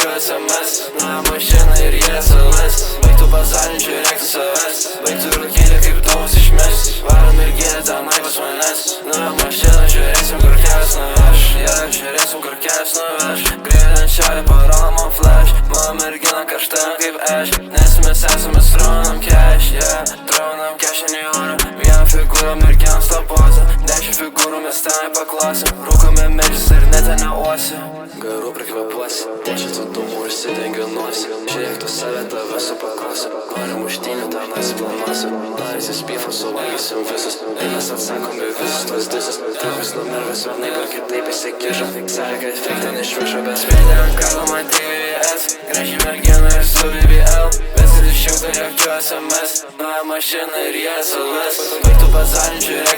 jokių SMS. Nuo mašina ir jie SLS. Baigtų bazarinį, žiūrėk tu savęs. Baigtų rūkyti kaip domus išmes. Varom ir gėlė tenai pas manęs. Nuo mašina žiūrėsim kur kelias nuveš. Žiūrėsim kur kelias nuveš. Greitant šiaurę parodo man flash. Mano mergina karšta kaip eš. Nes mes esame stronam cash. Tronam cash į orą. Vieną figūrą merginams tą pozą. 10 figūrų mes tenai paklausėm. Rūkome medžius ir net neuosi. Garų prikvepuosi. 10 dūmų užsidengiu nosį. Žiūrėk tu save, tave supakosi. Nori muštynių, tau nesiplanuosi. Norisi spyfo, suvalgysim visus. Ir mes atsakom į visus tos disus. Tėvis numirus vienaip ar kitaip įsikišo. Sakė, kad fake ten išvišo, bet spėdė ant kalo man TVS. Graži mergina ir su BBL. Bet ir išjungta jokių SMS. Nuo mašina ir jie SLS. Baigtų bazarinį, žiūrėk